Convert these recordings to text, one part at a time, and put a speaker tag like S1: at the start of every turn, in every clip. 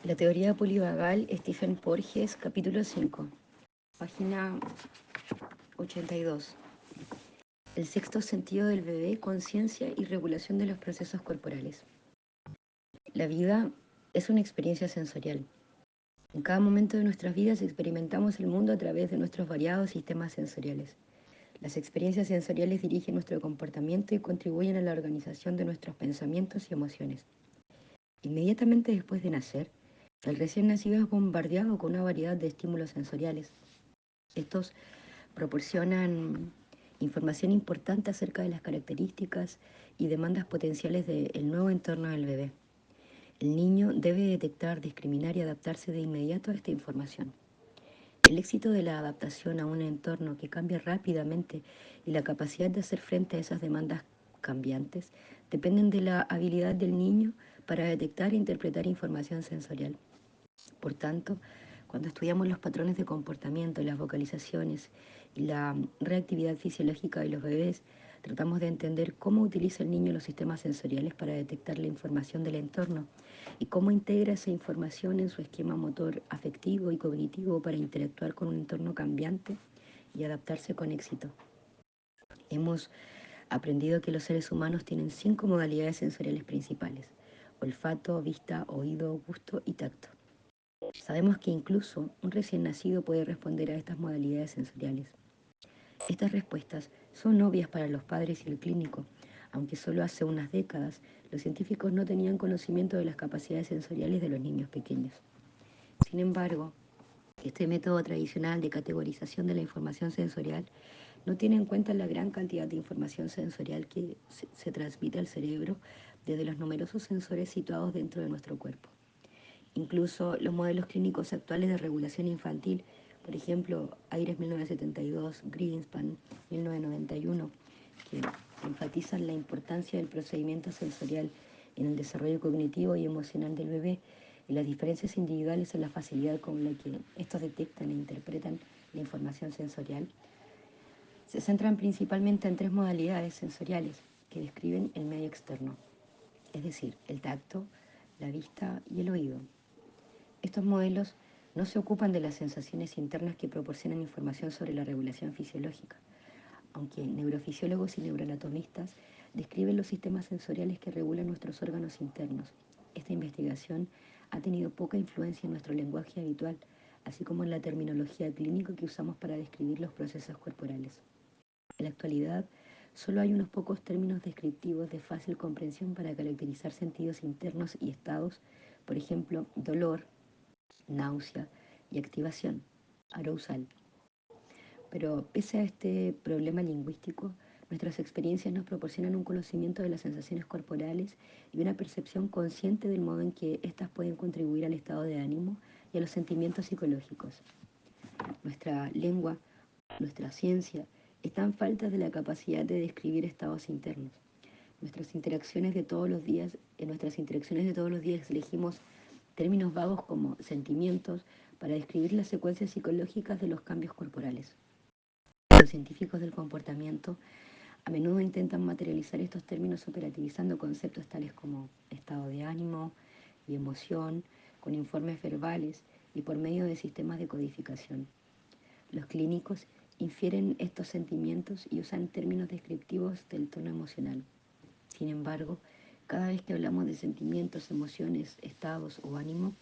S1: La teoría polivagal, Stephen Porges, capítulo 5, página 82. El sexto sentido del bebé, conciencia y regulación de los procesos corporales. La vida es una experiencia sensorial. En cada momento de nuestras vidas experimentamos el mundo a través de nuestros variados sistemas sensoriales. Las experiencias sensoriales dirigen nuestro comportamiento y contribuyen a la organización de nuestros pensamientos y emociones. Inmediatamente después de nacer, el recién nacido es bombardeado con una variedad de estímulos sensoriales. Estos proporcionan información importante acerca de las características y demandas potenciales del nuevo entorno del bebé. El niño debe detectar, discriminar y adaptarse de inmediato a esta información. El éxito de la adaptación a un entorno que cambia rápidamente y la capacidad de hacer frente a esas demandas cambiantes dependen de la habilidad del niño para detectar e interpretar información sensorial. Por tanto, cuando estudiamos los patrones de comportamiento, las vocalizaciones y la reactividad fisiológica de los bebés, tratamos de entender cómo utiliza el niño los sistemas sensoriales para detectar la información del entorno y cómo integra esa información en su esquema motor afectivo y cognitivo para interactuar con un entorno cambiante y adaptarse con éxito. Hemos aprendido que los seres humanos tienen 5 modalidades sensoriales principales: olfato, vista, oído, gusto y tacto. Sabemos que incluso un recién nacido puede responder a estas modalidades sensoriales. Estas respuestas son obvias para los padres y el clínico, aunque solo hace unas décadas los científicos no tenían conocimiento de las capacidades sensoriales de los niños pequeños. Sin embargo, este método tradicional de categorización de la información sensorial no tiene en cuenta la gran cantidad de información sensorial que se transmite al cerebro desde los numerosos sensores situados dentro de nuestro cuerpo. Incluso los modelos clínicos actuales de regulación infantil, por ejemplo, Ayres 1972, Greenspan 1991, que enfatizan la importancia del procedimiento sensorial en el desarrollo cognitivo y emocional del bebé y las diferencias individuales en la facilidad con la que estos detectan e interpretan la información sensorial, se centran principalmente en 3 modalidades sensoriales que describen el medio externo, es decir, el tacto, la vista y el oído. Estos modelos no se ocupan de las sensaciones internas que proporcionan información sobre la regulación fisiológica, aunque neurofisiólogos y neuroanatomistas describen los sistemas sensoriales que regulan nuestros órganos internos. Esta investigación ha tenido poca influencia en nuestro lenguaje habitual, así como en la terminología clínica que usamos para describir los procesos corporales. En la actualidad, solo hay unos pocos términos descriptivos de fácil comprensión para caracterizar sentidos internos y estados, por ejemplo, dolor, náusea y activación, arousal. Pero pese a este problema lingüístico, nuestras experiencias nos proporcionan un conocimiento de las sensaciones corporales y una percepción consciente del modo en que éstas pueden contribuir al estado de ánimo y a los sentimientos psicológicos. Nuestra lengua, nuestra ciencia, están faltas de la capacidad de describir estados internos. En nuestras interacciones de todos los días elegimos términos vagos como sentimientos para describir las secuencias psicológicas de los cambios corporales. Los científicos del comportamiento a menudo intentan materializar estos términos operativizando conceptos tales como estado de ánimo y emoción, con informes verbales y por medio de sistemas de codificación. Los clínicos infieren estos sentimientos y usan términos descriptivos del tono emocional. Sin embargo, cada vez que hablamos de sentimientos, emociones, estados o ánimo,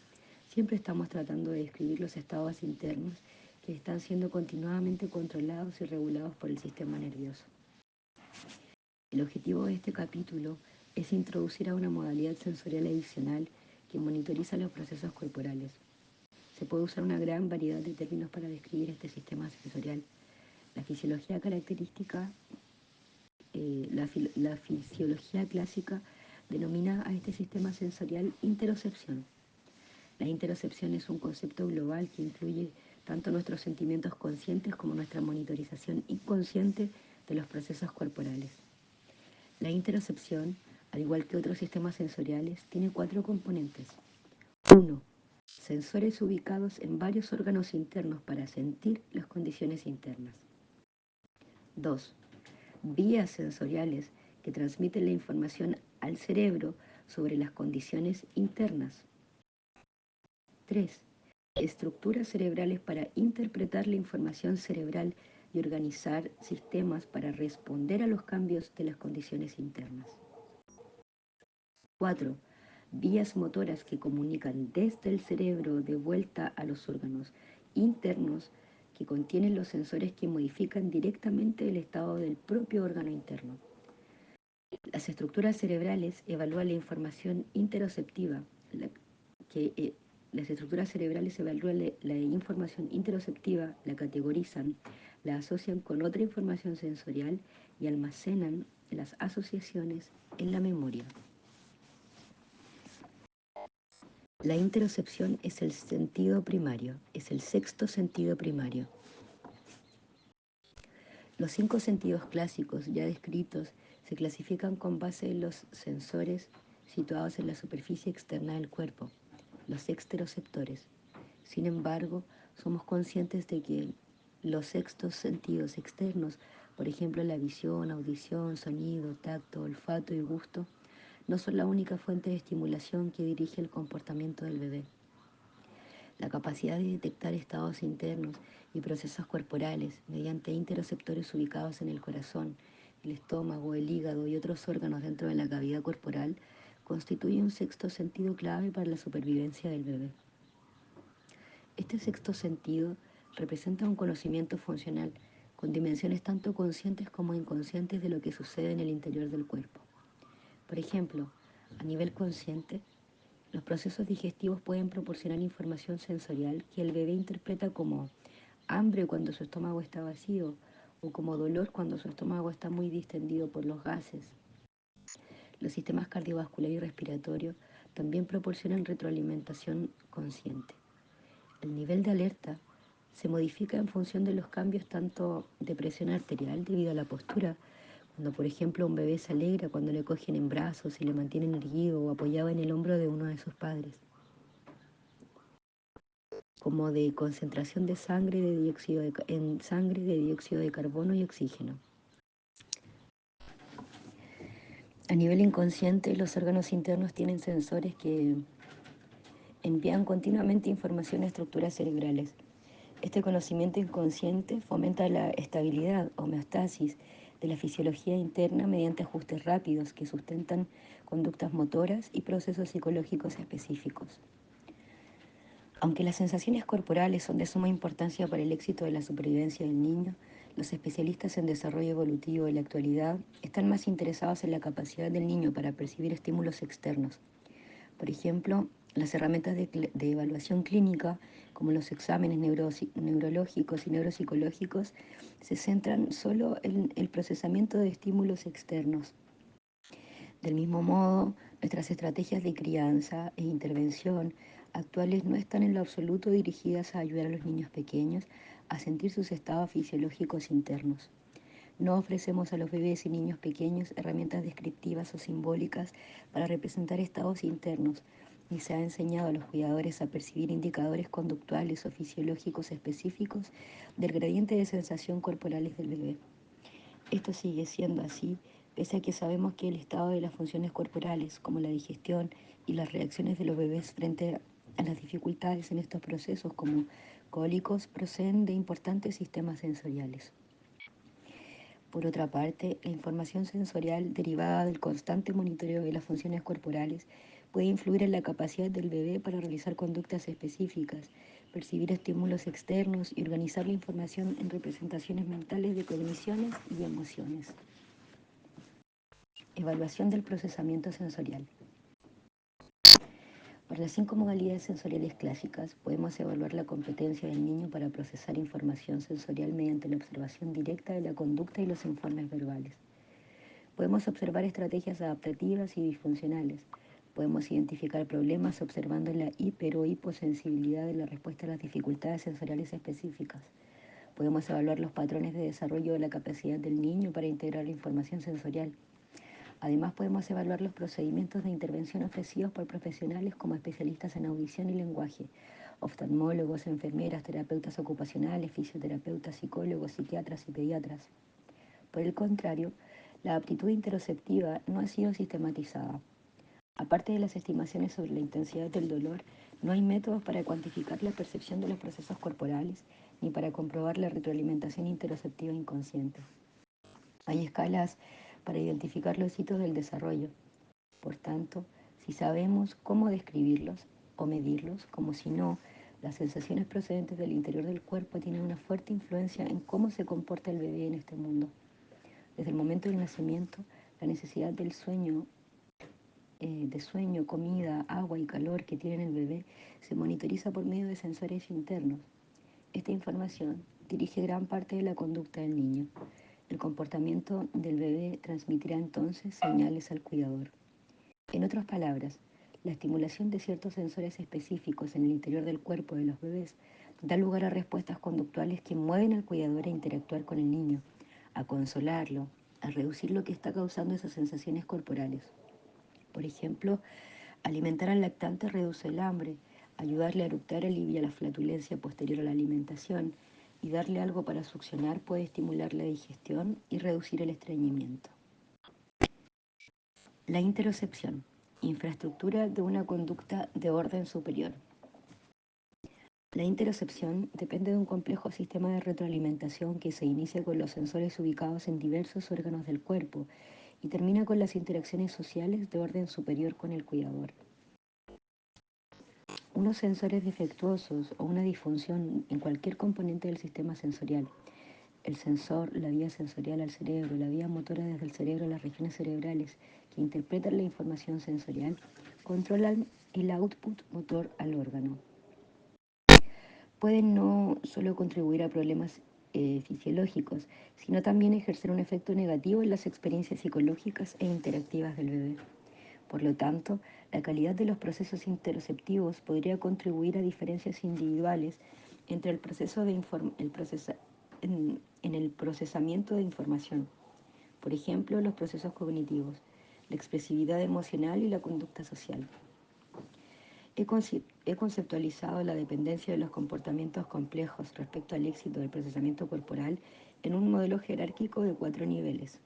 S1: siempre estamos tratando de describir los estados internos que están siendo continuamente controlados y regulados por el sistema nervioso. El objetivo de este capítulo es introducir a una modalidad sensorial adicional que monitoriza los procesos corporales. Se puede usar una gran variedad de términos para describir este sistema sensorial. La fisiología característica, la fisiología clásica denomina a este sistema sensorial interocepción. La interocepción es un concepto global que incluye tanto nuestros sentimientos conscientes como nuestra monitorización inconsciente de los procesos corporales. La interocepción, al igual que otros sistemas sensoriales, tiene 4 componentes. 1. Sensores ubicados en varios órganos internos para sentir las condiciones internas. 2. Vías sensoriales que transmiten la información al cerebro sobre las condiciones internas. 3. Estructuras cerebrales para interpretar la información cerebral y organizar sistemas para responder a los cambios de las condiciones internas. 4. Vías motoras que comunican desde el cerebro de vuelta a los órganos internos que contienen los sensores que modifican directamente el estado del propio órgano interno. Las estructuras cerebrales evalúan la información interoceptiva, las estructuras cerebrales evalúan la información interoceptiva, la categorizan, la asocian con otra información sensorial y almacenan las asociaciones en la memoria. La interocepción es el sentido primario, es el sexto sentido primario. Los 5 sentidos clásicos ya descritos se clasifican con base en los sensores situados en la superficie externa del cuerpo, los exteroceptores. Sin embargo, somos conscientes de que los sextos sentidos externos, por ejemplo la visión, audición, sonido, tacto, olfato y gusto, no son la única fuente de estimulación que dirige el comportamiento del bebé. La capacidad de detectar estados internos y procesos corporales mediante interoceptores ubicados en el corazón, el estómago, el hígado y otros órganos dentro de la cavidad corporal constituye un sexto sentido clave para la supervivencia del bebé. Este sexto sentido representa un conocimiento funcional con dimensiones tanto conscientes como inconscientes de lo que sucede en el interior del cuerpo. Por ejemplo, a nivel consciente, los procesos digestivos pueden proporcionar información sensorial que el bebé interpreta como hambre cuando su estómago está vacío o como dolor cuando su estómago está muy distendido por los gases. Los sistemas cardiovascular y respiratorio también proporcionan retroalimentación consciente. El nivel de alerta se modifica en función de los cambios tanto de presión arterial debido a la postura, cuando por ejemplo un bebé se alegra cuando le cogen en brazos y le mantienen erguido o apoyado en el hombro de uno de sus padres, como de concentración de sangre de dióxido de carbono y oxígeno. A nivel inconsciente, los órganos internos tienen sensores que envían continuamente información a estructuras cerebrales. Este conocimiento inconsciente fomenta la estabilidad, homeostasis, de la fisiología interna mediante ajustes rápidos que sustentan conductas motoras y procesos psicológicos específicos. Aunque las sensaciones corporales son de suma importancia para el éxito de la supervivencia del niño, los especialistas en desarrollo evolutivo de la actualidad están más interesados en la capacidad del niño para percibir estímulos externos. Por ejemplo, las herramientas de evaluación clínica, como los exámenes neurológicos y neuropsicológicos, se centran solo en el procesamiento de estímulos externos. Del mismo modo, nuestras estrategias de crianza e intervención actuales no están en lo absoluto dirigidas a ayudar a los niños pequeños a sentir sus estados fisiológicos internos. No ofrecemos a los bebés y niños pequeños herramientas descriptivas o simbólicas para representar estados internos, ni se ha enseñado a los cuidadores a percibir indicadores conductuales o fisiológicos específicos del gradiente de sensación corporales del bebé. Esto sigue siendo así, pese a que sabemos que el estado de las funciones corporales, como la digestión y las reacciones de los bebés frente a las dificultades en estos procesos, como cólicos, proceden de importantes sistemas sensoriales. Por otra parte, la información sensorial derivada del constante monitoreo de las funciones corporales puede influir en la capacidad del bebé para realizar conductas específicas, percibir estímulos externos y organizar la información en representaciones mentales de cogniciones y emociones. Evaluación del procesamiento sensorial. Para las 5 modalidades sensoriales clásicas, podemos evaluar la competencia del niño para procesar información sensorial mediante la observación directa de la conducta y los informes verbales. Podemos observar estrategias adaptativas y disfuncionales. Podemos identificar problemas observando la hiper o hiposensibilidad de la respuesta a las dificultades sensoriales específicas. Podemos evaluar los patrones de desarrollo de la capacidad del niño para integrar la información sensorial. Además, podemos evaluar los procedimientos de intervención ofrecidos por profesionales como especialistas en audición y lenguaje, oftalmólogos, enfermeras, terapeutas ocupacionales, fisioterapeutas, psicólogos, psiquiatras y pediatras. Por el contrario, la aptitud interoceptiva no ha sido sistematizada. Aparte de las estimaciones sobre la intensidad del dolor, no hay métodos para cuantificar la percepción de los procesos corporales ni para comprobar la retroalimentación interoceptiva inconsciente. Hay escalas para identificar los hitos del desarrollo. Por tanto, si sabemos cómo describirlos o medirlos, como si no, las sensaciones procedentes del interior del cuerpo tienen una fuerte influencia en cómo se comporta el bebé en este mundo. Desde el momento del nacimiento, la necesidad del sueño, comida, agua y calor que tiene el bebé se monitoriza por medio de sensores internos. Esta información dirige gran parte de la conducta del niño. El comportamiento del bebé transmitirá entonces señales al cuidador. En otras palabras, la estimulación de ciertos sensores específicos en el interior del cuerpo de los bebés da lugar a respuestas conductuales que mueven al cuidador a interactuar con el niño, a consolarlo, a reducir lo que está causando esas sensaciones corporales. Por ejemplo, alimentar al lactante reduce el hambre, ayudarle a eructar alivia la flatulencia posterior a la alimentación y darle algo para succionar puede estimular la digestión y reducir el estreñimiento. La interocepción, infraestructura de una conducta de orden superior. La interocepción depende de un complejo sistema de retroalimentación que se inicia con los sensores ubicados en diversos órganos del cuerpo y termina con las interacciones sociales de orden superior con el cuidador. Unos sensores defectuosos o una disfunción en cualquier componente del sistema sensorial, el sensor, la vía sensorial al cerebro, la vía motora desde el cerebro a las regiones cerebrales que interpretan la información sensorial, controlan el output motor al órgano. Pueden no solo contribuir a problemas fisiológicos, sino también ejercer un efecto negativo en las experiencias psicológicas e interactivas del bebé. Por lo tanto, la calidad de los procesos interoceptivos podría contribuir a diferencias individuales entre el proceso de en el procesamiento de información. Por ejemplo, los procesos cognitivos, la expresividad emocional y la conducta social. He conceptualizado la dependencia de los comportamientos complejos respecto al éxito del procesamiento corporal en un modelo jerárquico de 4 niveles.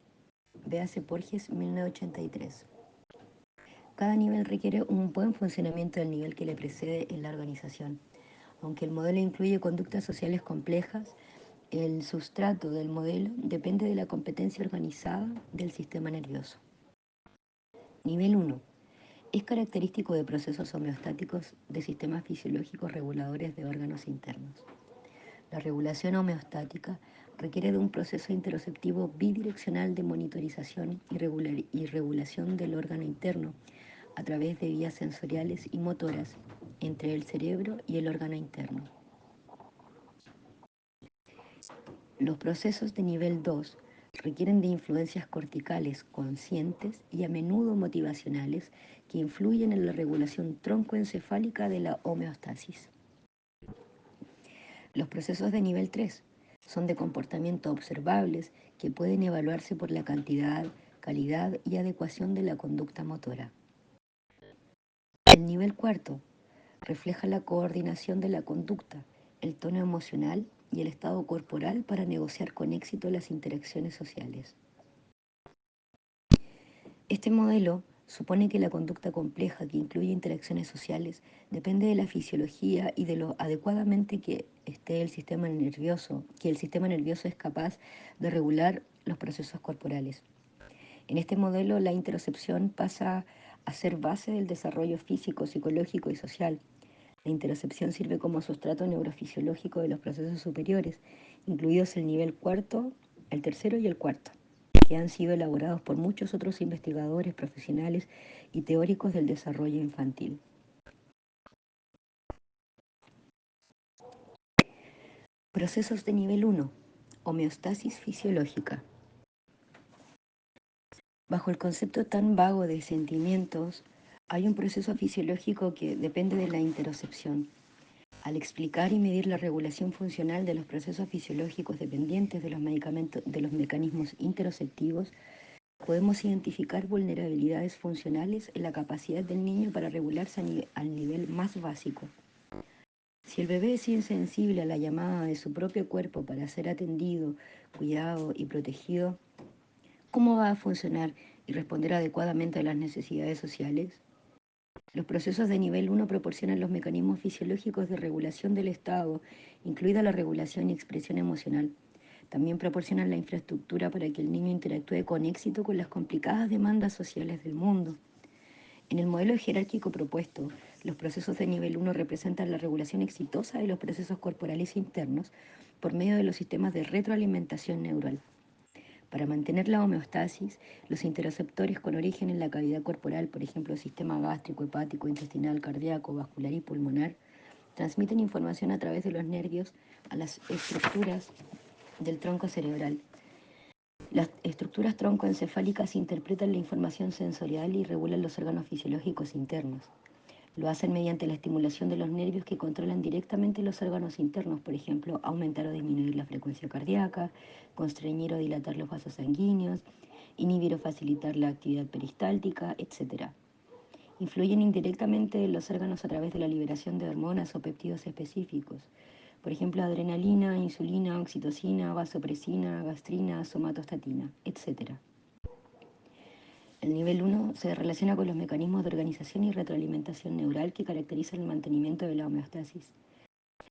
S1: Véase Porges, 1983. Cada nivel requiere un buen funcionamiento del nivel que le precede en la organización. Aunque el modelo incluye conductas sociales complejas, el sustrato del modelo depende de la competencia organizada del sistema nervioso. Nivel 1. Es característico de procesos homeostáticos de sistemas fisiológicos reguladores de órganos internos. La regulación homeostática requiere de un proceso interoceptivo bidireccional de monitorización y regulación del órgano interno a través de vías sensoriales y motoras entre el cerebro y el órgano interno. Los procesos de nivel 2 requieren de influencias corticales conscientes y a menudo motivacionales que influyen en la regulación troncoencefálica de la homeostasis. Los procesos de nivel 3 son de comportamiento observables que pueden evaluarse por la cantidad, calidad y adecuación de la conducta motora. El nivel 4 refleja la coordinación de la conducta, el tono emocional y el estado corporal para negociar con éxito las interacciones sociales. Este modelo supone que la conducta compleja que incluye interacciones sociales depende de la fisiología y de lo adecuadamente que esté el sistema nervioso, que el sistema nervioso es capaz de regular los procesos corporales. En este modelo, la interocepción pasa a ser base del desarrollo físico, psicológico y social. La interocepción sirve como sustrato neurofisiológico de los procesos superiores, incluidos el nivel cuarto, el tercero y el cuarto, que han sido elaborados por muchos otros investigadores, profesionales y teóricos del desarrollo infantil. Procesos de nivel 1. Homeostasis fisiológica. Bajo el concepto tan vago de sentimientos, hay un proceso fisiológico que depende de la interocepción. Al explicar y medir la regulación funcional de los procesos fisiológicos dependientes de los mecanismos interoceptivos, podemos identificar vulnerabilidades funcionales en la capacidad del niño para regularse al nivel más básico. Si el bebé es insensible a la llamada de su propio cuerpo para ser atendido, cuidado y protegido, ¿cómo va a funcionar y responder adecuadamente a las necesidades sociales? Los procesos de nivel 1 proporcionan los mecanismos fisiológicos de regulación del estado, incluida la regulación y expresión emocional. También proporcionan la infraestructura para que el niño interactúe con éxito con las complicadas demandas sociales del mundo. En el modelo jerárquico propuesto, los procesos de nivel 1 representan la regulación exitosa de los procesos corporales internos por medio de los sistemas de retroalimentación neural. Para mantener la homeostasis, los interoceptores con origen en la cavidad corporal, por ejemplo, sistema gástrico, hepático, intestinal, cardíaco, vascular y pulmonar, transmiten información a través de los nervios a las estructuras del tronco cerebral. Las estructuras troncoencefálicas interpretan la información sensorial y regulan los órganos fisiológicos internos. Lo hacen mediante la estimulación de los nervios que controlan directamente los órganos internos, por ejemplo, aumentar o disminuir la frecuencia cardíaca, constreñir o dilatar los vasos sanguíneos, inhibir o facilitar la actividad peristáltica, etc. Influyen indirectamente en los órganos a través de la liberación de hormonas o péptidos específicos, por ejemplo, adrenalina, insulina, oxitocina, vasopresina, gastrina, somatostatina, etc. El nivel 1 se relaciona con los mecanismos de organización y retroalimentación neural que caracterizan el mantenimiento de la homeostasis.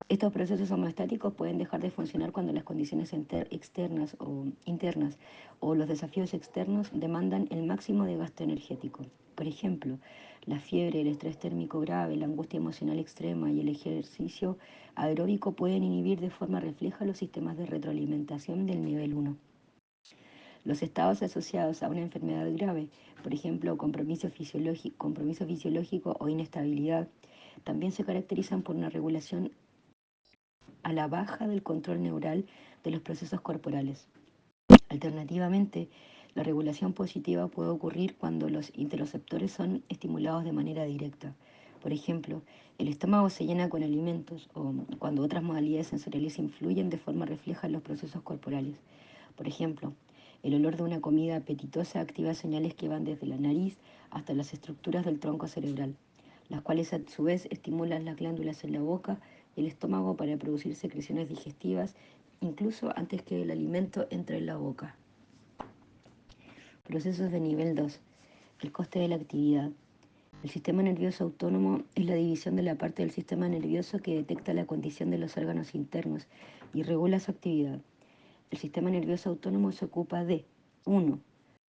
S1: Estos procesos homeostáticos pueden dejar de funcionar cuando las condiciones externas o internas o los desafíos externos demandan el máximo de gasto energético. Por ejemplo, la fiebre, el estrés térmico grave, la angustia emocional extrema y el ejercicio aeróbico pueden inhibir de forma refleja los sistemas de retroalimentación del nivel 1. Los estados asociados a una enfermedad grave, por ejemplo, compromiso fisiológico o inestabilidad, también se caracterizan por una regulación a la baja del control neural de los procesos corporales. Alternativamente, la regulación positiva puede ocurrir cuando los interoceptores son estimulados de manera directa. Por ejemplo, el estómago se llena con alimentos o cuando otras modalidades sensoriales influyen de forma refleja en los procesos corporales. Por ejemplo, el olor de una comida apetitosa activa señales que van desde la nariz hasta las estructuras del tronco cerebral, las cuales a su vez estimulan las glándulas en la boca y el estómago para producir secreciones digestivas incluso antes que el alimento entre en la boca. Procesos de nivel 2. El coste de la actividad. El sistema nervioso autónomo es la división de la parte del sistema nervioso que detecta la condición de los órganos internos y regula su actividad. El sistema nervioso autónomo se ocupa de 1.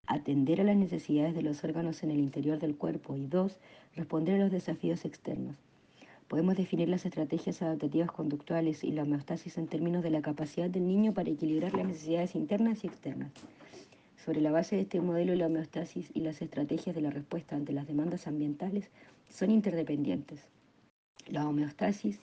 S1: Atender a las necesidades de los órganos en el interior del cuerpo y 2. Responder a los desafíos externos. Podemos definir las estrategias adaptativas conductuales y la homeostasis en términos de la capacidad del niño para equilibrar las necesidades internas y externas. Sobre la base de este modelo, la homeostasis y las estrategias de la respuesta ante las demandas ambientales son interdependientes. La homeostasis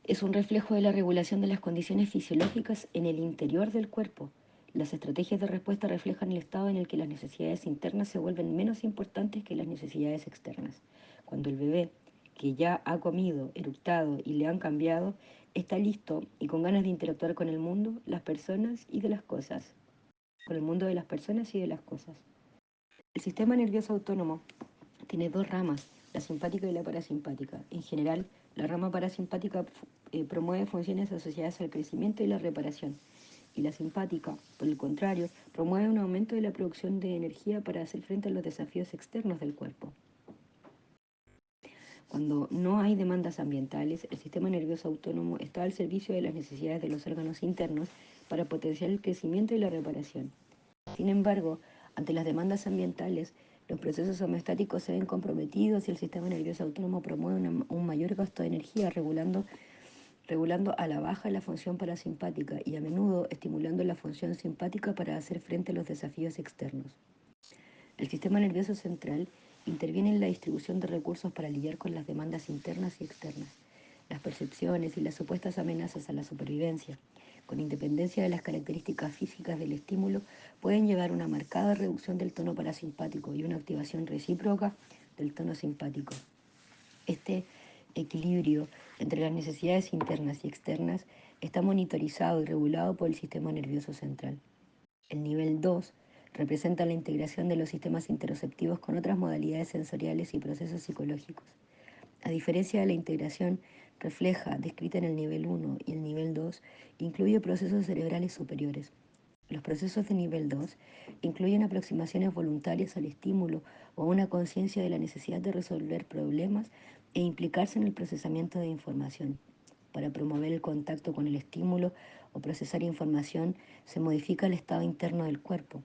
S1: es un reflejo de la regulación de las condiciones fisiológicas en el interior del cuerpo. Las estrategias de respuesta reflejan el estado en el que las necesidades internas se vuelven menos importantes que las necesidades externas. Cuando el bebé, que ya ha comido, eructado y le han cambiado, está listo y con ganas de interactuar con el mundo, las personas y de las cosas. Con el mundo de las personas y de las cosas. El sistema nervioso autónomo tiene dos ramas, la simpática y la parasimpática. En general, la rama parasimpática promueve funciones asociadas al crecimiento y la reparación. Y la simpática, por el contrario, promueve un aumento de la producción de energía para hacer frente a los desafíos externos del cuerpo. Cuando no hay demandas ambientales, el sistema nervioso autónomo está al servicio de las necesidades de los órganos internos para potenciar el crecimiento y la reparación. Sin embargo, ante las demandas ambientales, los procesos homeostáticos se ven comprometidos y el sistema nervioso autónomo promueve un mayor gasto de energía, regulando a la baja la función parasimpática y a menudo estimulando la función simpática para hacer frente a los desafíos externos. El sistema nervioso central interviene en la distribución de recursos para lidiar con las demandas internas y externas, las percepciones y las supuestas amenazas a la supervivencia, con independencia de las características físicas del estímulo, pueden llevar a una marcada reducción del tono parasimpático y una activación recíproca del tono simpático. Este equilibrio entre las necesidades internas y externas está monitorizado y regulado por el sistema nervioso central. El nivel 2 representa la integración de los sistemas interoceptivos con otras modalidades sensoriales y procesos psicológicos. A diferencia de la integración refleja, descrita en el nivel 1 y el nivel 2, incluye procesos cerebrales superiores. Los procesos de nivel 2 incluyen aproximaciones voluntarias al estímulo o una conciencia de la necesidad de resolver problemas e implicarse en el procesamiento de información. Para promover el contacto con el estímulo o procesar información, se modifica el estado interno del cuerpo.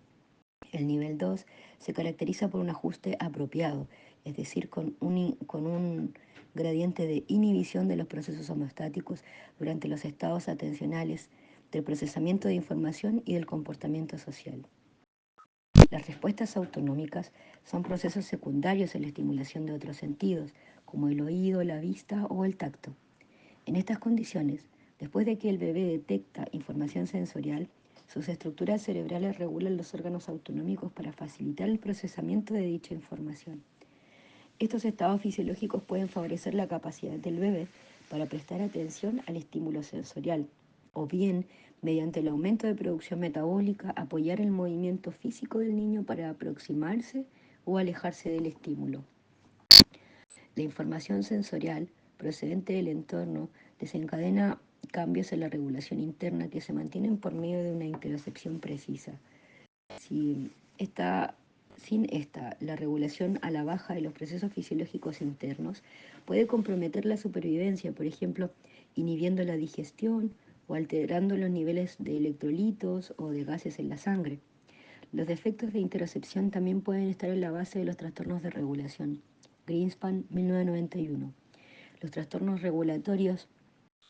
S1: El nivel 2 se caracteriza por un ajuste apropiado, es decir, con un gradiente de inhibición de los procesos homeostáticos durante los estados atencionales, del procesamiento de información y del comportamiento social. Las respuestas autonómicas son procesos secundarios en la estimulación de otros sentidos, como el oído, la vista o el tacto. En estas condiciones, después de que el bebé detecta información sensorial, sus estructuras cerebrales regulan los órganos autonómicos para facilitar el procesamiento de dicha información. Estos estados fisiológicos pueden favorecer la capacidad del bebé para prestar atención al estímulo sensorial, o bien, mediante el aumento de producción metabólica, apoyar el movimiento físico del niño para aproximarse o alejarse del estímulo. La información sensorial procedente del entorno desencadena cambios en la regulación interna que se mantienen por medio de una interocepción precisa. Si sin esta, la regulación a la baja de los procesos fisiológicos internos puede comprometer la supervivencia, por ejemplo, inhibiendo la digestión o alterando los niveles de electrolitos o de gases en la sangre. Los defectos de interocepción también pueden estar en la base de los trastornos de regulación. Greenspan, 1991. Los trastornos regulatorios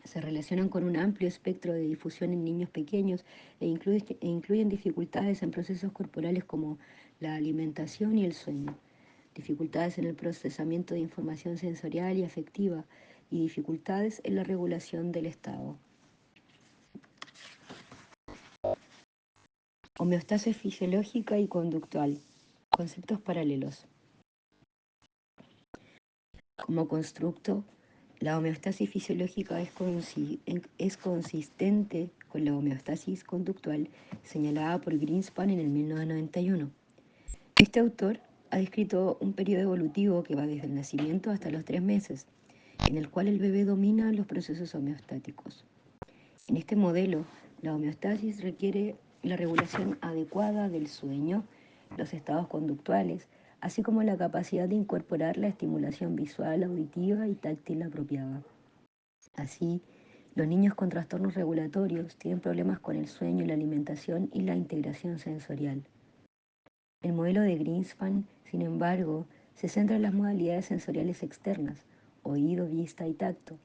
S1: se relacionan con un amplio espectro de difusión en niños pequeños incluyen dificultades en procesos corporales como la alimentación y el sueño, dificultades en el procesamiento de información sensorial y afectiva y dificultades en la regulación del estado. Homeostasis fisiológica y conductual. Conceptos paralelos. Como constructo, la homeostasis fisiológica es consistente con la homeostasis conductual señalada por Greenspan en el 1991. Este autor ha descrito un periodo evolutivo que va desde el nacimiento hasta los 3 meses, en el cual el bebé domina los procesos homeostáticos. En este modelo, la homeostasis requiere la regulación adecuada del sueño, los estados conductuales, así como la capacidad de incorporar la estimulación visual, auditiva y táctil apropiada. Así, los niños con trastornos regulatorios tienen problemas con el sueño, la alimentación y la integración sensorial. El modelo de Greenspan, sin embargo, se centra en las modalidades sensoriales externas, oído, vista y tacto.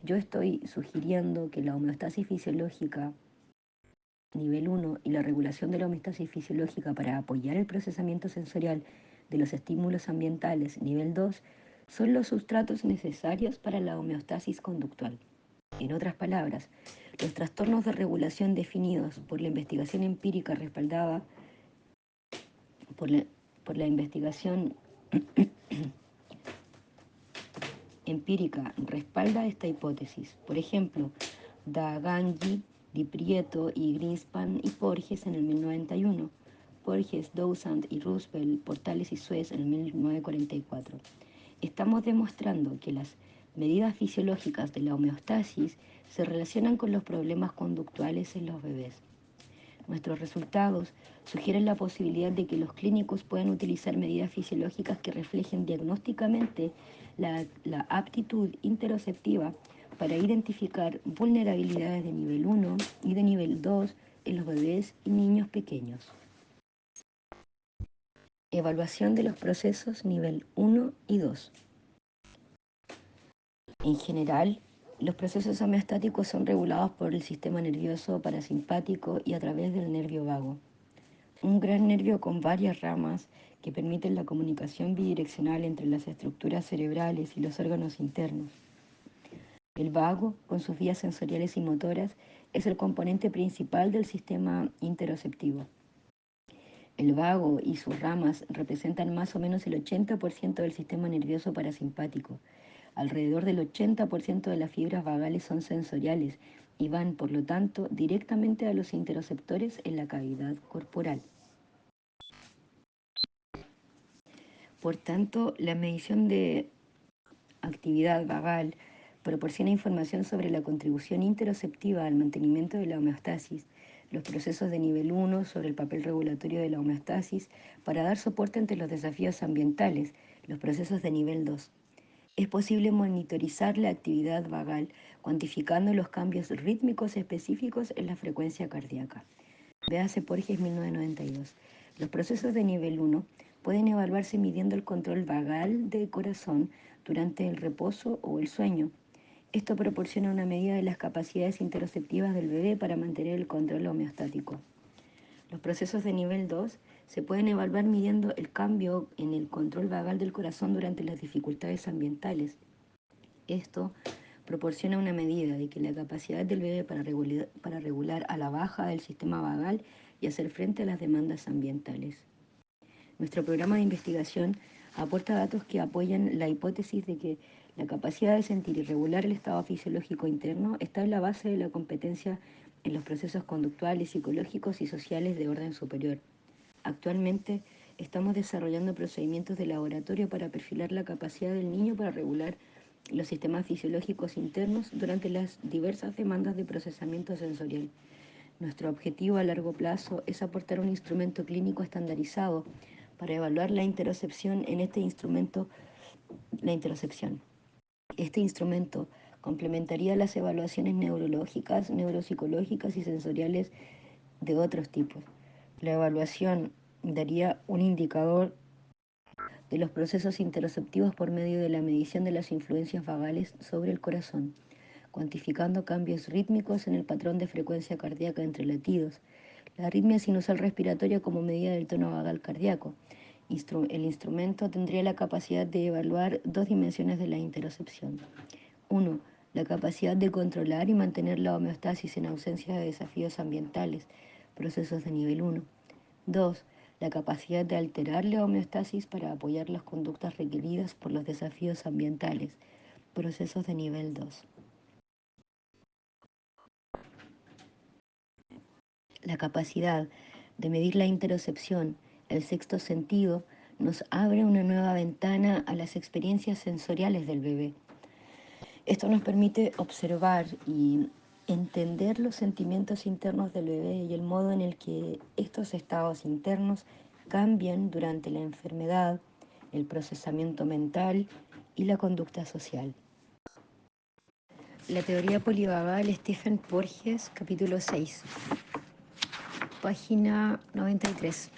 S1: Yo estoy sugiriendo que la homeostasis fisiológica nivel 1 y la regulación de la homeostasis fisiológica para apoyar el procesamiento sensorial de los estímulos ambientales nivel 2 son los sustratos necesarios para la homeostasis conductual. En otras palabras, los trastornos de regulación definidos por la investigación empírica respaldada por la investigación empírica respalda esta hipótesis. Por ejemplo, Dagangui, Di Prieto y Greenspan y Porges en el 1991, Porges, Dowsand y Roosevelt, Portales y Suez en el 1944. Estamos demostrando que las medidas fisiológicas de la homeostasis se relacionan con los problemas conductuales en los bebés. Nuestros resultados sugieren la posibilidad de que los clínicos puedan utilizar medidas fisiológicas que reflejen diagnósticamente la aptitud interoceptiva para identificar vulnerabilidades de nivel 1 y de nivel 2 en los bebés y niños pequeños. Evaluación de los procesos nivel 1 y 2. En general, los procesos homeostáticos son regulados por el sistema nervioso parasimpático y a través del nervio vago, un gran nervio con varias ramas que permiten la comunicación bidireccional entre las estructuras cerebrales y los órganos internos. El vago, con sus vías sensoriales y motoras, es el componente principal del sistema interoceptivo. El vago y sus ramas representan más o menos el 80% del sistema nervioso parasimpático. Alrededor del 80% de las fibras vagales son sensoriales y van, por lo tanto, directamente a los interoceptores en la cavidad corporal. Por tanto, la medición de actividad vagal proporciona información sobre la contribución interoceptiva al mantenimiento de la homeostasis, los procesos de nivel 1 sobre el papel regulatorio de la homeostasis para dar soporte ante los desafíos ambientales, los procesos de nivel 2. Es posible monitorizar la actividad vagal cuantificando los cambios rítmicos específicos en la frecuencia cardíaca. Véase Porges 1992. Los procesos de nivel 1 pueden evaluarse midiendo el control vagal del corazón durante el reposo o el sueño. Esto proporciona una medida de las capacidades interoceptivas del bebé para mantener el control homeostático. Los procesos de nivel 2 se pueden evaluar midiendo el cambio en el control vagal del corazón durante las dificultades ambientales. Esto proporciona una medida de que la capacidad del bebé para regular a la baja del sistema vagal y hacer frente a las demandas ambientales. Nuestro programa de investigación aporta datos que apoyan la hipótesis de que la capacidad de sentir y regular el estado fisiológico interno está en la base de la competencia en los procesos conductuales, psicológicos y sociales de orden superior. Actualmente estamos desarrollando procedimientos de laboratorio para perfilar la capacidad del niño para regular los sistemas fisiológicos internos durante las diversas demandas de procesamiento sensorial. Nuestro objetivo a largo plazo es aportar un instrumento clínico estandarizado para evaluar la interocepción en este instrumento. Este instrumento complementaría las evaluaciones neurológicas, neuropsicológicas y sensoriales de otros tipos. La evaluación daría un indicador de los procesos interoceptivos por medio de la medición de las influencias vagales sobre el corazón, cuantificando cambios rítmicos en el patrón de frecuencia cardíaca entre latidos, la arritmia sinusal respiratoria como medida del tono vagal cardíaco. El instrumento tendría la capacidad de evaluar dos dimensiones de la interocepción. 1. La capacidad de controlar y mantener la homeostasis en ausencia de desafíos ambientales, procesos de nivel 1. 2. La capacidad de alterar la homeostasis para apoyar las conductas requeridas por los desafíos ambientales, procesos de nivel 2. La capacidad de medir la interocepción, el sexto sentido, nos abre una nueva ventana a las experiencias sensoriales del bebé. Esto nos permite observar y entender los sentimientos internos del bebé y el modo en el que estos estados internos cambian durante la enfermedad, el procesamiento mental y la conducta social. La teoría polivagal, Stephen Porges, capítulo 6, página 93.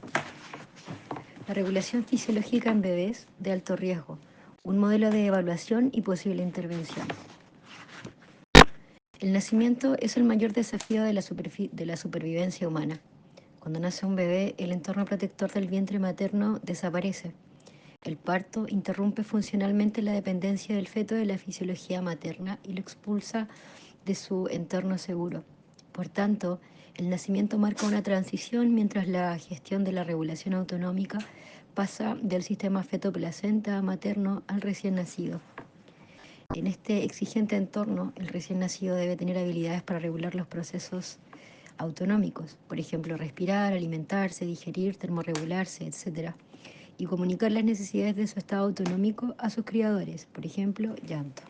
S1: La regulación fisiológica en bebés de alto riesgo, un modelo de evaluación y posible intervención. El nacimiento es el mayor desafío de la supervivencia humana. Cuando nace un bebé, el entorno protector del vientre materno desaparece. El parto interrumpe funcionalmente la dependencia del feto de la fisiología materna y lo expulsa de su entorno seguro. Por tanto, el nacimiento marca una transición mientras la gestión de la regulación autonómica pasa del sistema feto-placenta materno al recién nacido. En este exigente entorno, el recién nacido debe tener habilidades para regular los procesos autonómicos, por ejemplo, respirar, alimentarse, digerir, termorregularse, etc., y comunicar las necesidades de su estado autonómico a sus criadores, por ejemplo, llanto.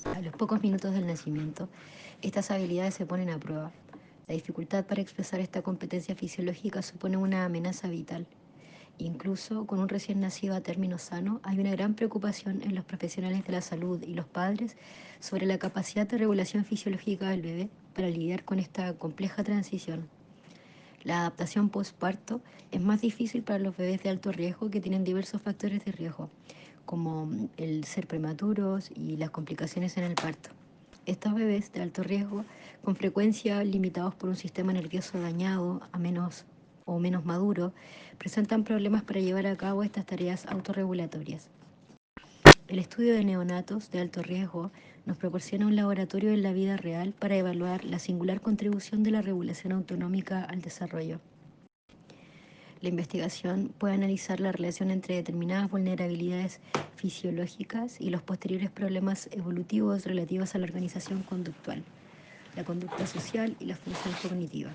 S1: A los pocos minutos del nacimiento, estas habilidades se ponen a prueba. La dificultad para expresar esta competencia fisiológica supone una amenaza vital. Incluso con un recién nacido a término sano, hay una gran preocupación en los profesionales de la salud y los padres sobre la capacidad de regulación fisiológica del bebé para lidiar con esta compleja transición. La adaptación postparto es más difícil para los bebés de alto riesgo que tienen diversos factores de riesgo, como el ser prematuros y las complicaciones en el parto. Estos bebés de alto riesgo, con frecuencia limitados por un sistema nervioso dañado o menos maduro, presentan problemas para llevar a cabo estas tareas autorregulatorias. El estudio de neonatos de alto riesgo nos proporciona un laboratorio en la vida real para evaluar la singular contribución de la regulación autonómica al desarrollo. La investigación puede analizar la relación entre determinadas vulnerabilidades fisiológicas y los posteriores problemas evolutivos relativos a la organización conductual, la conducta social y la función cognitiva.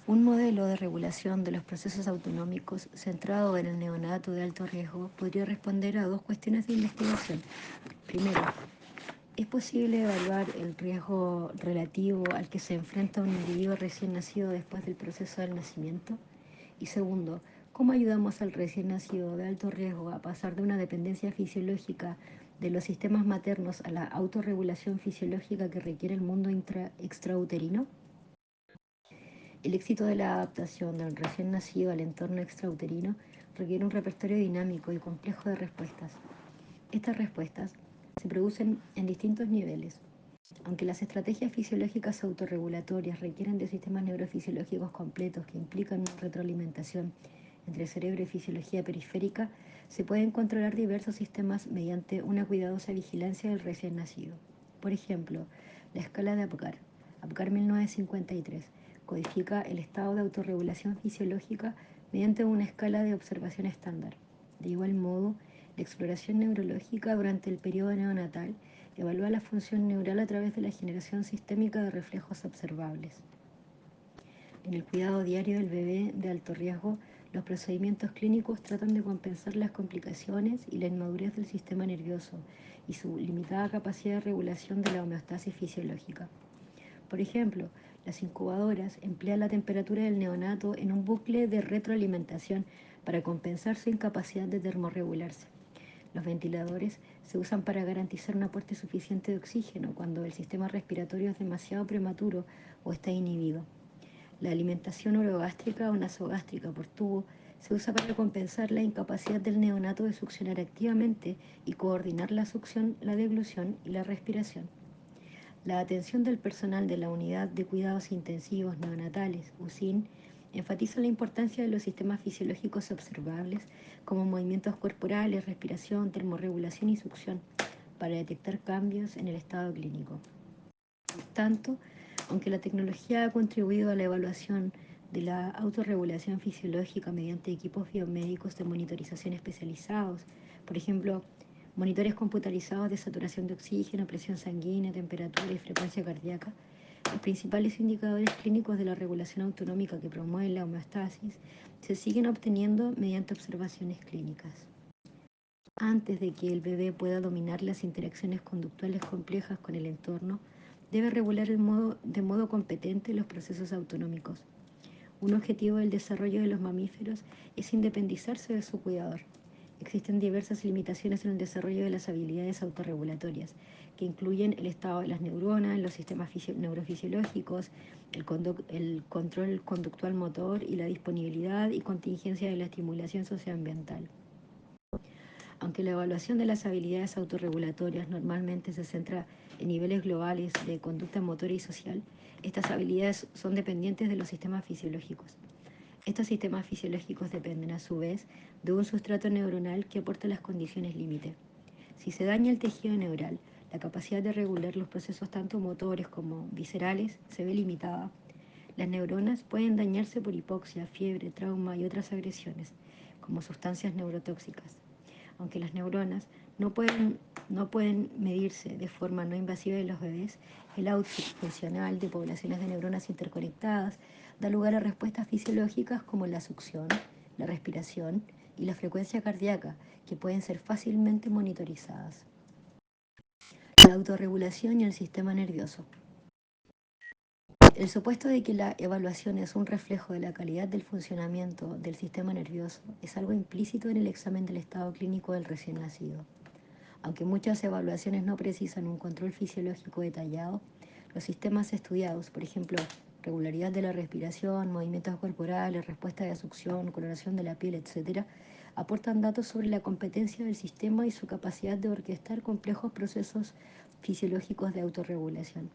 S1: Un modelo de regulación de los procesos autonómicos centrado en el neonato de alto riesgo podría responder a dos cuestiones de investigación. Primero, ¿Es posible evaluar el riesgo relativo al que se enfrenta un individuo recién nacido después del proceso del nacimiento? Y segundo, ¿cómo ayudamos al recién nacido de alto riesgo a pasar de una dependencia fisiológica de los sistemas maternos a la autorregulación fisiológica que requiere el mundo extrauterino? El éxito de la adaptación del recién nacido al entorno extrauterino requiere un repertorio dinámico y complejo de respuestas. Estas respuestas se producen en distintos niveles. Aunque las estrategias fisiológicas autorregulatorias requieren de sistemas neurofisiológicos completos que implican una retroalimentación entre cerebro y fisiología periférica, se pueden controlar diversos sistemas mediante una cuidadosa vigilancia del recién nacido. Por ejemplo, la escala de Apgar 1953, codifica el estado de autorregulación fisiológica mediante una escala de observación estándar. De igual modo, la exploración neurológica durante el periodo neonatal evalúa la función neural a través de la generación sistémica de reflejos observables. En el cuidado diario del bebé de alto riesgo, los procedimientos clínicos tratan de compensar las complicaciones y la inmadurez del sistema nervioso y su limitada capacidad de regulación de la homeostasis fisiológica. Por ejemplo, las incubadoras emplean la temperatura del neonato en un bucle de retroalimentación para compensar su incapacidad de termorregularse. Los ventiladores se usan para garantizar un aporte suficiente de oxígeno cuando el sistema respiratorio es demasiado prematuro o está inhibido. La alimentación orogástrica o nasogástrica por tubo se usa para compensar la incapacidad del neonato de succionar activamente y coordinar la succión, la deglución y la respiración. La atención del personal de la Unidad de Cuidados Intensivos Neonatales, UCIN, enfatiza la importancia de los sistemas fisiológicos observables como movimientos corporales, respiración, termorregulación y succión para detectar cambios en el estado clínico. Por tanto, aunque la tecnología ha contribuido a la evaluación de la autorregulación fisiológica mediante equipos biomédicos de monitorización especializados, por ejemplo, monitores computarizados de saturación de oxígeno, presión sanguínea, temperatura y frecuencia cardíaca, los principales indicadores clínicos de la regulación autonómica que promueven la homeostasis se siguen obteniendo mediante observaciones clínicas. Antes de que el bebé pueda dominar las interacciones conductuales complejas con el entorno, debe regular de modo competente los procesos autonómicos. Un objetivo del desarrollo de los mamíferos es independizarse de su cuidador. Existen diversas limitaciones en el desarrollo de las habilidades autorregulatorias, que incluyen el estado de las neuronas, los sistemas neurofisiológicos, el control conductual motor y la disponibilidad y contingencia de la estimulación socioambiental. Aunque la evaluación de las habilidades autorregulatorias normalmente se centra en niveles globales de conducta motora y social, estas habilidades son dependientes de los sistemas fisiológicos. Estos sistemas fisiológicos dependen, a su vez, de un sustrato neuronal que aporta las condiciones límite. Si se daña el tejido neural, la capacidad de regular los procesos tanto motores como viscerales se ve limitada. Las neuronas pueden dañarse por hipoxia, fiebre, trauma y otras agresiones, como sustancias neurotóxicas. Aunque las neuronas no pueden medirse de forma no invasiva en los bebés, el output funcional de poblaciones de neuronas interconectadas da lugar a respuestas fisiológicas como la succión, la respiración y la frecuencia cardíaca, que pueden ser fácilmente monitorizadas. La autorregulación y el sistema nervioso. El supuesto de que la evaluación es un reflejo de la calidad del funcionamiento del sistema nervioso es algo implícito en el examen del estado clínico del recién nacido. Aunque muchas evaluaciones no precisan un control fisiológico detallado, los sistemas estudiados, por ejemplo, regularidad de la respiración, movimientos corporales, respuesta de succión, coloración de la piel, etc., aportan datos sobre la competencia del sistema y su capacidad de orquestar complejos procesos fisiológicos de autorregulación.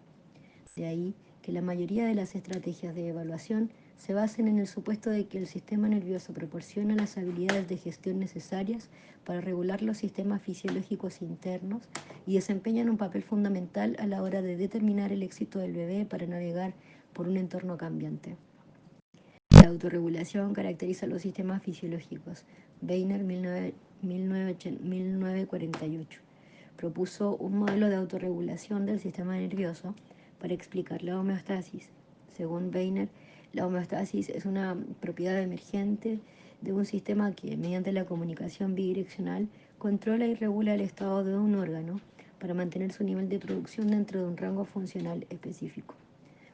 S1: De ahí que la mayoría de las estrategias de evaluación se basen en el supuesto de que el sistema nervioso proporciona las habilidades de gestión necesarias para regular los sistemas fisiológicos internos y desempeñan un papel fundamental a la hora de determinar el éxito del bebé para navegar por un entorno cambiante. La autorregulación caracteriza los sistemas fisiológicos. Weiner, 1948, propuso un modelo de autorregulación del sistema nervioso para explicar la homeostasis. Según Weiner, la homeostasis es una propiedad emergente de un sistema que, mediante la comunicación bidireccional, controla y regula el estado de un órgano, para mantener su nivel de producción dentro de un rango funcional específico.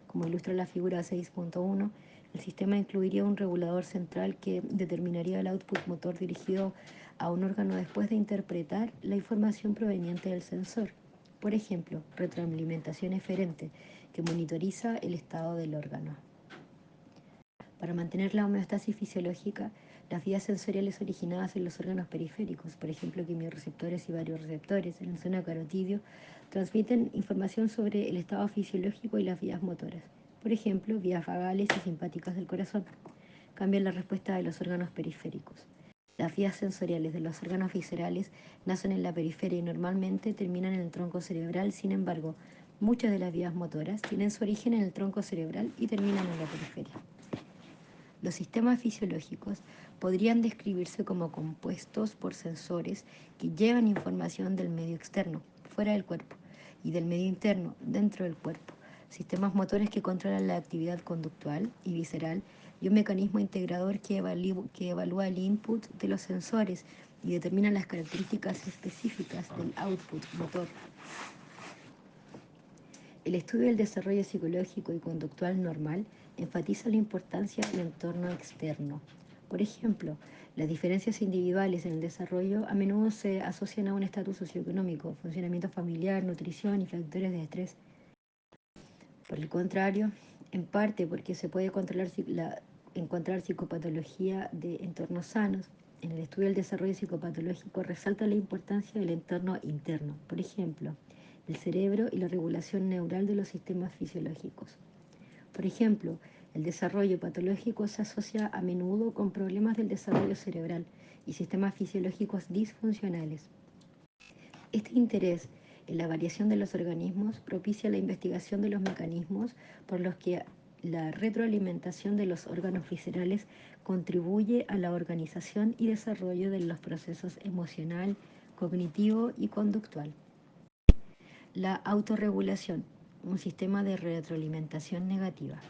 S1: Como ilustra la figura 6.1, el sistema incluiría un regulador central que determinaría el output motor dirigido a un órgano después de interpretar la información proveniente del sensor. Por ejemplo, retroalimentación eferente, que monitoriza el estado del órgano. Para mantener la homeostasis fisiológica, las vías sensoriales originadas en los órganos periféricos, por ejemplo quimiorreceptores y variorreceptores en la zona carotidio, transmiten información sobre el estado fisiológico y las vías motoras, por ejemplo vías vagales y simpáticas del corazón. Cambian la respuesta de los órganos periféricos. Las vías sensoriales de los órganos viscerales nacen en la periferia y normalmente terminan en el tronco cerebral. Sin embargo, muchas de las vías motoras tienen su origen en el tronco cerebral y terminan en la periferia. Los sistemas fisiológicos podrían describirse como compuestos por sensores que llevan información del medio externo, fuera del cuerpo, y del medio interno, dentro del cuerpo. Sistemas motores que controlan la actividad conductual y visceral y un mecanismo integrador que evalúa el input de los sensores y determina las características específicas del output motor. El estudio del desarrollo psicológico y conductual normal enfatiza la importancia del entorno externo. Por ejemplo, las diferencias individuales en el desarrollo a menudo se asocian a un estatus socioeconómico, funcionamiento familiar, nutrición y factores de estrés. Por el contrario, en parte porque se puede encontrar psicopatología de entornos sanos, en el estudio del desarrollo psicopatológico resalta la importancia del entorno interno, por ejemplo, el cerebro y la regulación neural de los sistemas fisiológicos. Por ejemplo, el desarrollo patológico se asocia a menudo con problemas del desarrollo cerebral y sistemas fisiológicos disfuncionales. Este interés en la variación de los organismos propicia la investigación de los mecanismos por los que la retroalimentación de los órganos viscerales contribuye a la organización y desarrollo de los procesos emocional, cognitivo y conductual. La autorregulación, un sistema de retroalimentación negativa.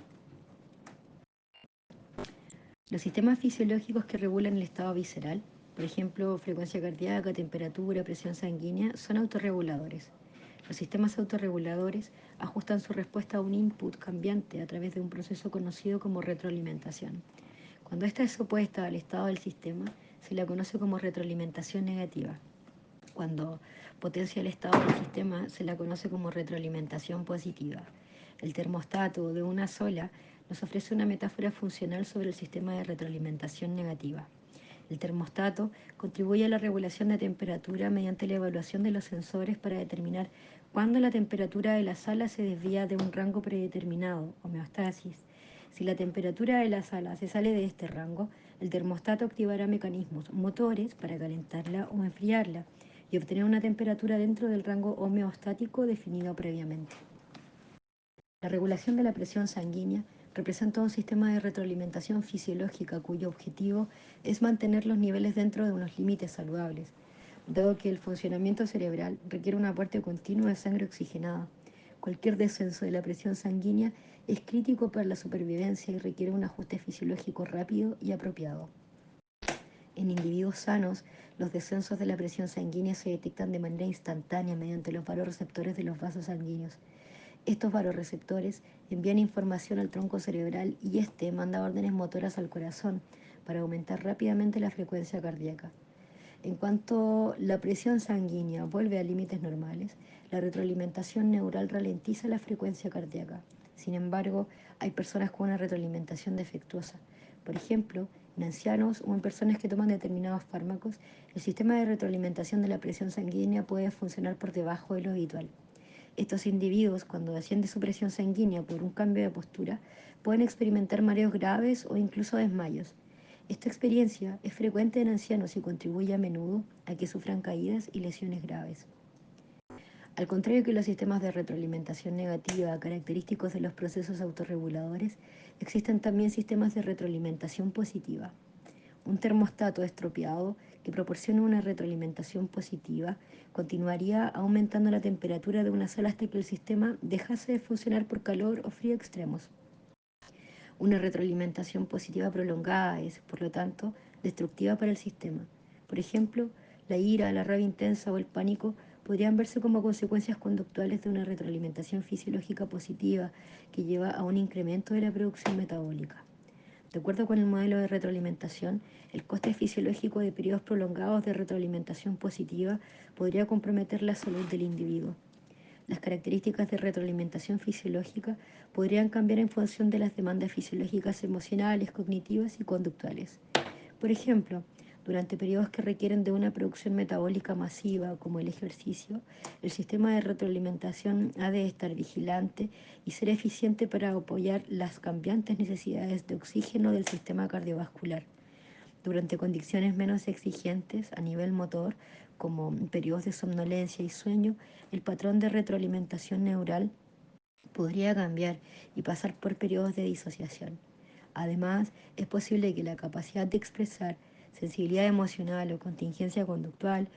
S1: Los sistemas fisiológicos que regulan el estado visceral, por ejemplo, frecuencia cardíaca, temperatura, presión sanguínea, son autorreguladores. Los sistemas autorreguladores ajustan su respuesta a un input cambiante a través de un proceso conocido como retroalimentación. Cuando esta es opuesta al estado del sistema, se la conoce como retroalimentación negativa. Cuando potencia el estado del sistema, se la conoce como retroalimentación positiva. El termostato de una sola nos ofrece una metáfora funcional sobre el sistema de retroalimentación negativa. El termostato contribuye a la regulación de temperatura mediante la evaluación de los sensores para determinar cuándo la temperatura de la sala se desvía de un rango predeterminado, homeostasis. Si la temperatura de la sala se sale de este rango, el termostato activará mecanismos motores para calentarla o enfriarla y obtener una temperatura dentro del rango homeostático definido previamente. La regulación de la presión sanguínea representa un sistema de retroalimentación fisiológica cuyo objetivo es mantener los niveles dentro de unos límites saludables, dado que el funcionamiento cerebral requiere un aporte continuo de sangre oxigenada. Cualquier descenso de la presión sanguínea es crítico para la supervivencia y requiere un ajuste fisiológico rápido y apropiado. En individuos sanos, los descensos de la presión sanguínea se detectan de manera instantánea mediante los vasoreceptores de los vasos sanguíneos. Estos vasoreceptores envían información al tronco cerebral y este manda órdenes motoras al corazón para aumentar rápidamente la frecuencia cardíaca. En cuanto la presión sanguínea vuelve a límites normales, la retroalimentación neural ralentiza la frecuencia cardíaca. Sin embargo, hay personas con una retroalimentación defectuosa. Por ejemplo, en ancianos o en personas que toman determinados fármacos, el sistema de retroalimentación de la presión sanguínea puede funcionar por debajo de lo habitual. Estos individuos, cuando desciende su presión sanguínea por un cambio de postura, pueden experimentar mareos graves o incluso desmayos. Esta experiencia es frecuente en ancianos y contribuye a menudo a que sufran caídas y lesiones graves. Al contrario que los sistemas de retroalimentación negativa característicos de los procesos autorreguladores, existen también sistemas de retroalimentación positiva. Un termostato estropeado que proporciona una retroalimentación positiva continuaría aumentando la temperatura de una sala hasta que el sistema dejase de funcionar por calor o frío extremos. Una retroalimentación positiva prolongada es, por lo tanto, destructiva para el sistema. Por ejemplo, la ira, la rabia intensa o el pánico podrían verse como consecuencias conductuales de una retroalimentación fisiológica positiva que lleva a un incremento de la producción metabólica. De acuerdo con el modelo de retroalimentación, el coste fisiológico de periodos prolongados de retroalimentación positiva podría comprometer la salud del individuo. Las características de retroalimentación fisiológica podrían cambiar en función de las demandas fisiológicas emocionales, cognitivas y conductuales. Por ejemplo, durante periodos que requieren de una producción metabólica masiva, como el ejercicio, el sistema de retroalimentación ha de estar vigilante y ser eficiente para apoyar las cambiantes necesidades de oxígeno del sistema cardiovascular. Durante condiciones menos exigentes a nivel motor, como periodos de somnolencia y sueño, el patrón de retroalimentación neural podría cambiar y pasar por periodos de disociación. Además, es posible que la capacidad de expresar sensibilidad emocional o contingencia conductual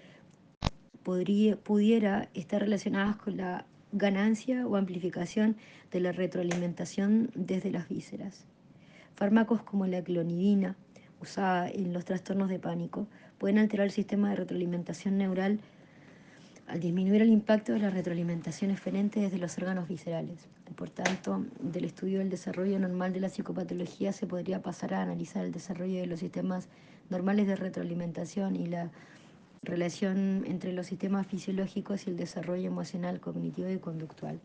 S1: pudiera estar relacionadas con la ganancia o amplificación de la retroalimentación desde las vísceras. Fármacos como la clonidina, usada en los trastornos de pánico, pueden alterar el sistema de retroalimentación neural al disminuir el impacto de la retroalimentación eferente desde los órganos viscerales. Por tanto, del estudio del desarrollo normal de la psicopatología se podría pasar a analizar el desarrollo de los sistemas normales de retroalimentación y la relación entre los sistemas fisiológicos y el desarrollo emocional, cognitivo y conductual.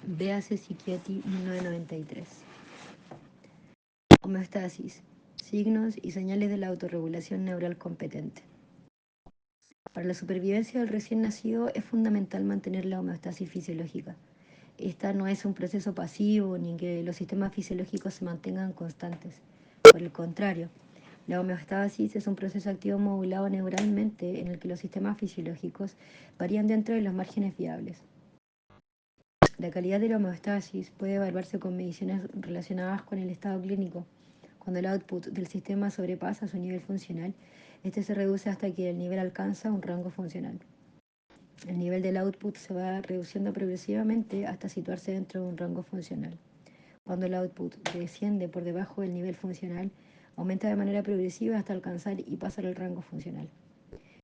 S1: Véase Sicchetti, 1993. Homeostasis, signos y señales de la autorregulación neural competente. Para la supervivencia del recién nacido es fundamental mantener la homeostasis fisiológica. Esta no es un proceso pasivo ni que los sistemas fisiológicos se mantengan constantes. Por el contrario, la homeostasis es un proceso activo modulado neuralmente en el que los sistemas fisiológicos varían dentro de los márgenes viables. La calidad de la homeostasis puede evaluarse con mediciones relacionadas con el estado clínico. Cuando el output del sistema sobrepasa su nivel funcional, este se reduce hasta que el nivel alcanza un rango funcional. El nivel del output se va reduciendo progresivamente hasta situarse dentro de un rango funcional. Cuando el output desciende por debajo del nivel funcional, aumenta de manera progresiva hasta alcanzar y pasar al rango funcional.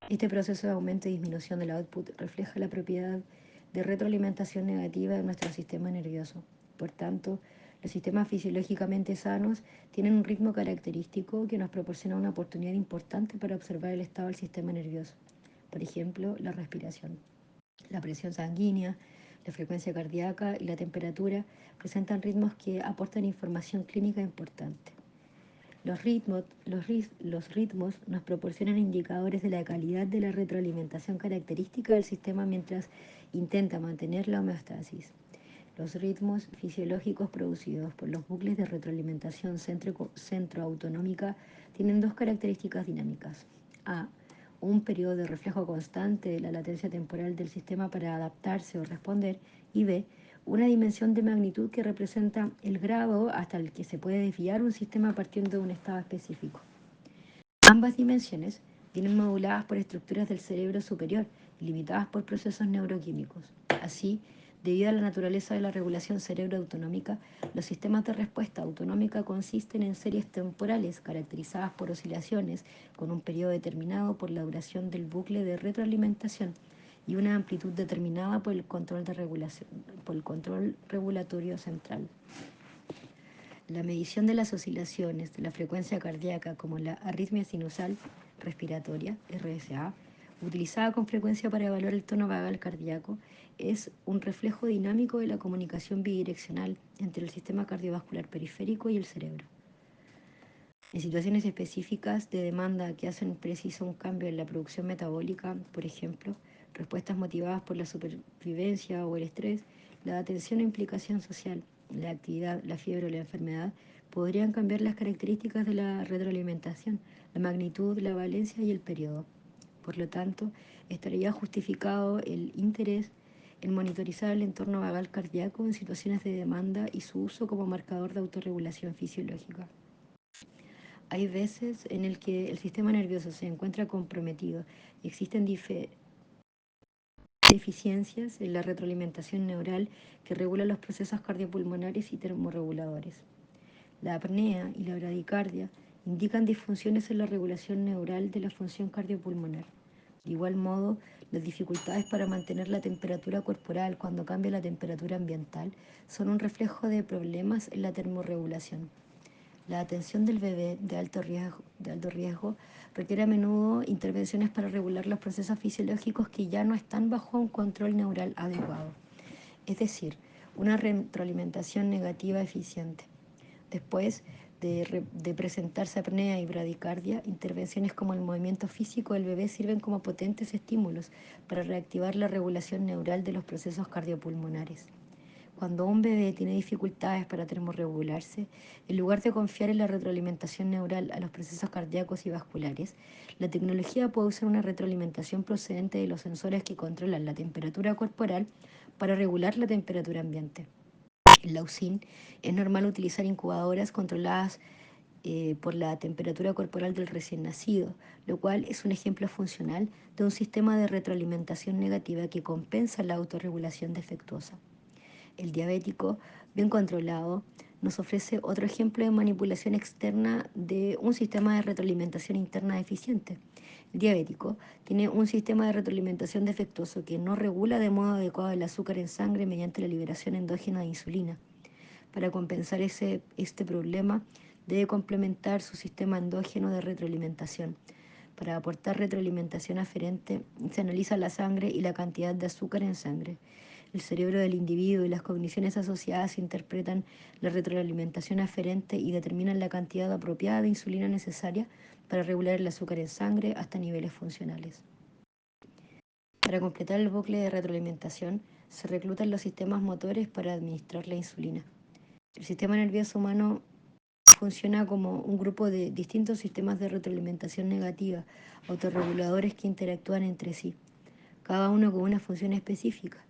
S1: Este proceso de aumento y disminución del output refleja la propiedad de retroalimentación negativa de nuestro sistema nervioso. Por tanto, los sistemas fisiológicamente sanos tienen un ritmo característico que nos proporciona una oportunidad importante para observar el estado del sistema nervioso. Por ejemplo, la respiración. La presión sanguínea, la frecuencia cardíaca y la temperatura presentan ritmos que aportan información clínica importante. Los ritmos nos proporcionan indicadores de la calidad de la retroalimentación característica del sistema mientras intenta mantener la homeostasis. Los ritmos fisiológicos producidos por los bucles de retroalimentación centroautonómica tienen dos características dinámicas. A. Un periodo de reflejo constante de la latencia temporal del sistema para adaptarse o responder. Y B. Una dimensión de magnitud que representa el grado hasta el que se puede desviar un sistema partiendo de un estado específico. Ambas dimensiones vienen moduladas por estructuras del cerebro superior y limitadas por procesos neuroquímicos. Así, debido a la naturaleza de la regulación cerebroautonómica, los sistemas de respuesta autonómica consisten en series temporales caracterizadas por oscilaciones con un periodo determinado por la duración del bucle de retroalimentación y una amplitud determinada por el control regulatorio central. La medición de las oscilaciones de la frecuencia cardíaca como la arritmia sinusal respiratoria, RSA, utilizada con frecuencia para evaluar el tono vagal cardíaco, es un reflejo dinámico de la comunicación bidireccional entre el sistema cardiovascular periférico y el cerebro. En situaciones específicas de demanda que hacen preciso un cambio en la producción metabólica, por ejemplo, respuestas motivadas por la supervivencia o el estrés, la atención o implicación social, la actividad, la fiebre o la enfermedad, podrían cambiar las características de la retroalimentación, la magnitud, la valencia y el periodo. Por lo tanto, estaría justificado el interés en monitorizar el entorno vagal cardíaco en situaciones de demanda y su uso como marcador de autorregulación fisiológica. Hay veces en el que el sistema nervioso se encuentra comprometido y existen deficiencias en la retroalimentación neural que regula los procesos cardiopulmonares y termorreguladores. La apnea y la bradicardia indican disfunciones en la regulación neural de la función cardiopulmonar. De igual modo, las dificultades para mantener la temperatura corporal cuando cambia la temperatura ambiental son un reflejo de problemas en la termorregulación. La atención del bebé de alto riesgo requiere a menudo intervenciones para regular los procesos fisiológicos que ya no están bajo un control neural adecuado, es decir, una retroalimentación negativa eficiente. Después de presentarse apnea y bradicardia, intervenciones como el movimiento físico del bebé sirven como potentes estímulos para reactivar la regulación neural de los procesos cardiopulmonares. Cuando un bebé tiene dificultades para termorregularse, en lugar de confiar en la retroalimentación neural a los procesos cardíacos y vasculares, la tecnología puede usar una retroalimentación procedente de los sensores que controlan la temperatura corporal para regular la temperatura ambiente. En la UCIN es normal utilizar incubadoras controladas por la temperatura corporal del recién nacido, lo cual es un ejemplo funcional de un sistema de retroalimentación negativa que compensa la autorregulación defectuosa. El diabético, bien controlado, nos ofrece otro ejemplo de manipulación externa de un sistema de retroalimentación interna deficiente. El diabético tiene un sistema de retroalimentación defectuoso que no regula de modo adecuado el azúcar en sangre mediante la liberación endógena de insulina. Para compensar este problema, debe complementar su sistema endógeno de retroalimentación. Para aportar retroalimentación aferente, se analiza la sangre y la cantidad de azúcar en sangre. El cerebro del individuo y las cogniciones asociadas interpretan la retroalimentación aferente y determinan la cantidad apropiada de insulina necesaria para regular el azúcar en sangre hasta niveles funcionales. Para completar el bucle de retroalimentación, se reclutan los sistemas motores para administrar la insulina. El sistema nervioso humano funciona como un grupo de distintos sistemas de retroalimentación negativa, autorreguladores que interactúan entre sí, cada uno con una función específica.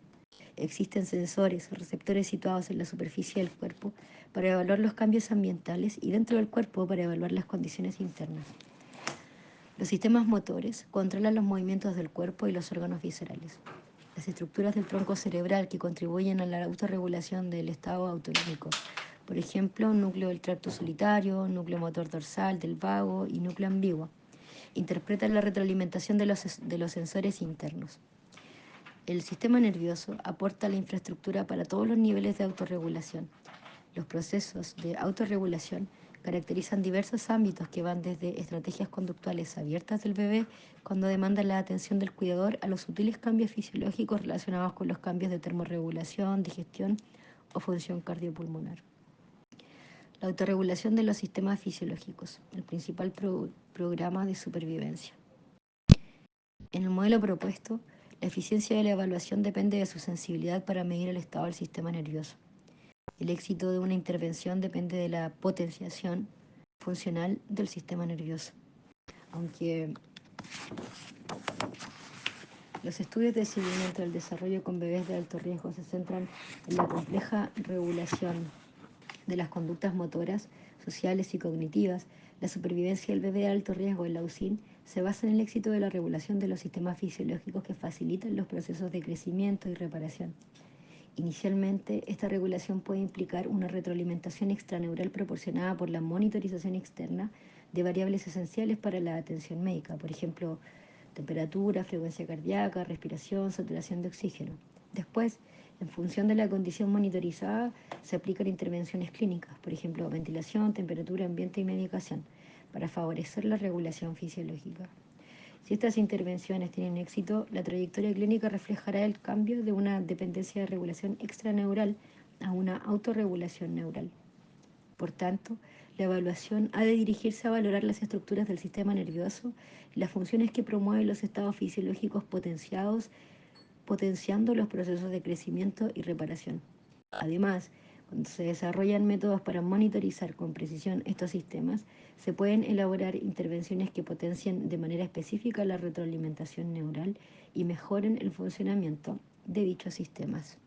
S1: Existen sensores o receptores situados en la superficie del cuerpo para evaluar los cambios ambientales y dentro del cuerpo para evaluar las condiciones internas. Los sistemas motores controlan los movimientos del cuerpo y los órganos viscerales. Las estructuras del tronco cerebral que contribuyen a la autorregulación del estado autonómico. Por ejemplo, núcleo del tracto solitario, núcleo motor dorsal del vago y núcleo ambiguo. Interpretan la retroalimentación de los sensores internos. El sistema nervioso aporta la infraestructura para todos los niveles de autorregulación. Los procesos de autorregulación caracterizan diversos ámbitos que van desde estrategias conductuales abiertas del bebé cuando demandan la atención del cuidador a los sutiles cambios fisiológicos relacionados con los cambios de termorregulación, digestión o función cardiopulmonar. La autorregulación de los sistemas fisiológicos, el principal programa de supervivencia. En el modelo propuesto, la eficiencia de la evaluación depende de su sensibilidad para medir el estado del sistema nervioso. El éxito de una intervención depende de la potenciación funcional del sistema nervioso. Aunque los estudios de seguimiento del desarrollo con bebés de alto riesgo se centran en la compleja regulación de las conductas motoras, sociales y cognitivas, la supervivencia del bebé de alto riesgo en la UCIN se basa en el éxito de la regulación de los sistemas fisiológicos que facilitan los procesos de crecimiento y reparación. Inicialmente, esta regulación puede implicar una retroalimentación extraneural proporcionada por la monitorización externa de variables esenciales para la atención médica, por ejemplo, temperatura, frecuencia cardíaca, respiración, saturación de oxígeno. Después, en función de la condición monitorizada, se aplican intervenciones clínicas, por ejemplo, ventilación, temperatura, ambiente y medicación, para favorecer la regulación fisiológica. Si estas intervenciones tienen éxito, la trayectoria clínica reflejará el cambio de una dependencia de regulación extraneural a una autorregulación neural. Por tanto, la evaluación ha de dirigirse a valorar las estructuras del sistema nervioso y las funciones que promueven los estados fisiológicos potenciando los procesos de crecimiento y reparación. Además, cuando se desarrollan métodos para monitorizar con precisión estos sistemas, se pueden elaborar intervenciones que potencien de manera específica la retroalimentación neural y mejoren el funcionamiento de dichos sistemas.